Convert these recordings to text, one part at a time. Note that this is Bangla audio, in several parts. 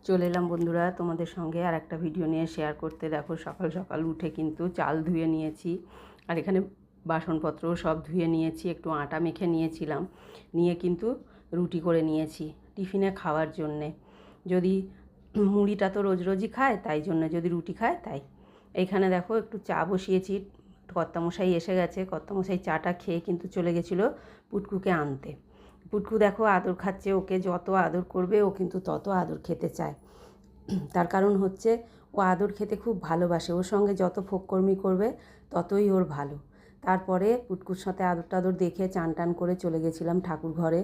চলে এলাম বন্ধুরা তোমাদের সঙ্গে আর একটা ভিডিও নিয়ে শেয়ার করতে। দেখো সকাল সকাল উঠে কিন্তু চাল ধুয়ে নিয়েছি, আর এখানে বাসনপত্রও সব ধুয়ে নিয়েছি। একটু আটা মেখে নিয়েছিলাম, নিয়ে কিন্তু রুটি করে নিয়েছি টিফিনে খাওয়ার জন্যে। যদি মুড়িটা তো রোজ রোজই খায়, তাই জন্য যদি রুটি খায় তাই। এইখানে দেখো একটু চা বসিয়েছি, কর্তামশাই এসে গেছে। কর্তামশাই চাটা খেয়ে কিন্তু চলে গেছিলো পুটকুকে আনতে। পুটকু দেখো আদর খাচ্ছে, ওকে যত আদর করবে ও কিন্তু তত আদর খেতে চায়। তার কারণ হচ্ছে ও আদর খেতে খুব ভালোবাসে, ওর সঙ্গে যত ফোককর্মি করবে ততই ওর ভালো। তারপরে পুটকুর সাথে আদর টাদর দেখে চান টান করে চলে গেছিলাম ঠাকুর ঘরে।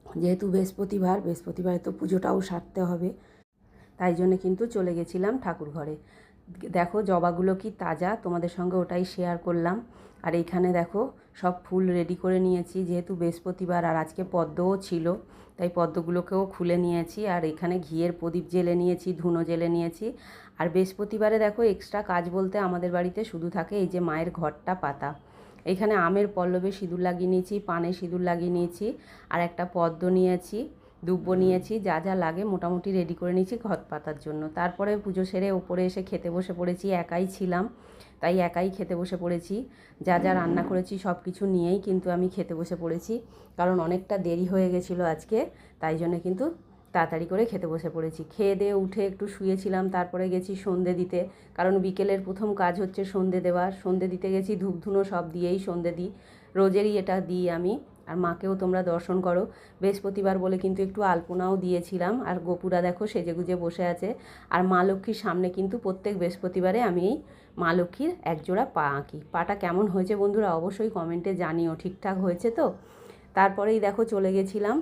যেহেতু বৃহস্পতিবারে তো পুজোটাও সারতে হবে, তাই জন্যে কিন্তু চলে গেছিলাম ঠাকুর ঘরে। দেখো জবাগুলো কি তাজা, তোমাদের সঙ্গে ওটাই শেয়ার করলাম। আর এইখানে দেখো সব ফুল রেডি করে নিয়েছি, যেহেতু বৃহস্পতিবার আর আজকে পদ্মও ছিল, তাই পদ্মগুলোকেও খুলে নিয়েছি। আর এখানে ঘিয়ের প্রদীপ জ্বেলে নিয়েছি, ধুনো জ্বেলে নিয়েছি। আর বৃহস্পতিবারে দেখো এক্সট্রা কাজ বলতে আমাদের বাড়িতে শুধু থাকে এই যে মায়ের ঘরটা পাতা। এইখানে আমের পল্লবে সিঁদুর লাগিয়ে নিয়েছি, পানে সিঁদুর লাগিয়ে নিয়েছি, আর একটা পদ্ম নিয়েছি, দুব্বো নিয়েছি, যা যা লাগে মোটামুটি রেডি করে নিয়েছি ঘট পাতার জন্য। তারপরে পুজো সেরে ওপরে এসে খেতে বসে পড়েছি, একাই ছিলাম তাই একাই খেতে বসে পড়েছি। যা যা রান্না করেছি সব কিছু নিয়েই কিন্তু আমি খেতে বসে পড়েছি, কারণ অনেকটা দেরি হয়ে গেছিলো আজকে, তাই জন্য কিন্তু তাড়াতাড়ি করে খেতে বসে পড়েছি। খেয়ে দিয়ে উঠে একটু শুয়েছিলাম, তারপরে গেছি সন্ধে দিতে, কারণ বিকেলের প্রথম কাজ হচ্ছে সন্ধে দেওয়ার। সন্ধে দিতে গেছি, ধূপ ধুনো সব দিয়েই সন্ধে দিই, রোজেরই এটা দিই আমি। আর মাকেও তোমরা দর্শন করো। বৃহস্পতিবার বলে কিন্তু একটু আলপনাও দিয়েছিলাম। আর গোপুরা দেখো সেজেগুজে বসে আছে। আর মা লক্ষ্মীর সামনে কিন্তু প্রত্যেক বৃহস্পতিবারে আমি এই মা লক্ষ্মীর একজোড়া পা আঁকি। পাটা কেমন হয়েছে বন্ধুরা অবশ্যই কমেন্টে জানিও, ঠিকঠাক হয়েছে তো। তারপরেই দেখো চলে গেছিলাম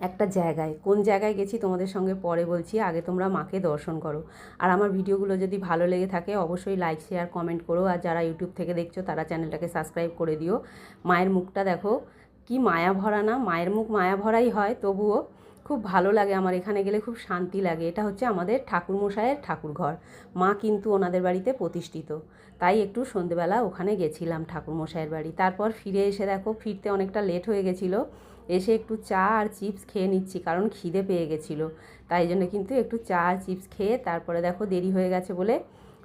একটা জায়গায়। কোন জায়গায় গেছি তোমাদের সঙ্গে পরে বলছি, আগে তোমরা মাকে দর্শন করো। আর আমার ভিডিওগুলো যদি ভালো লেগে থাকে অবশ্যই লাইক শেয়ার কমেন্ট করো। আর যারা ইউটিউব থেকে দেখছো তারা চ্যানেলটাকে সাবস্ক্রাইব করে দিও। মায়ের মুখটা দেখো কি মায়া ভরা না, মায়ের মুখ মায়া ভরাই হয়, তবুও খুব ভালো লাগে আমার, এখানে গেলে খুব শান্তি লাগে। এটা হচ্ছে আমাদের ঠাকুরমশাইয়ের ঠাকুর ঘর, মা কিন্তু ওনাদের বাড়িতে প্রতিষ্ঠিত, তাই একটু সন্ধেবেলা ওখানে গেছিলাম ঠাকুরমশাইয়ের বাড়ি। তারপর ফিরে এসে দেখো ফিরতে অনেকটা লেট হয়ে গেছিলো, এসে একটু চা আর চিপস খেয়ে নিচ্ছি, কারণ খিদে পেয়ে গেছিলো। তাই জন্য কিন্তু একটু চা আর চিপস খেয়ে তারপরে দেখো দেরি হয়ে গেছে বলে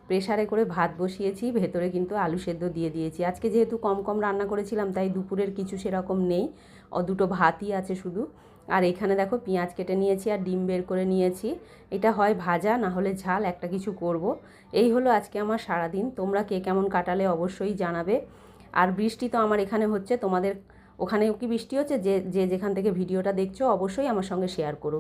প্রেসারে করে ভাত বসিয়েছি, ভেতরে কিন্তু আলু সেদ্ধ দিয়ে দিয়েছি। আজকে যেহেতু কম কম রান্না করেছিলাম তাই দুপুরের কিছু সেরকম নেই, দুটো ভাতই আছে শুধু। আর এখানে দেখো পেঁয়াজ কেটে নিয়েছি আর ডিম বের করে নিয়েছি, এটা হয় ভাজা না হলে ঝাল, একটা কিছু করব। এই হলো আজকে আমার সারাদিন। তোমরা কে কেমন কাটালে অবশ্যই জানাবে। আর বৃষ্টি তো আমার এখানে হচ্ছে, তোমাদের ওখানেও কি বৃষ্টি হচ্ছে? যে যেখান থেকে ভিডিওটা দেখছো অবশ্যই আমার সঙ্গে শেয়ার করো।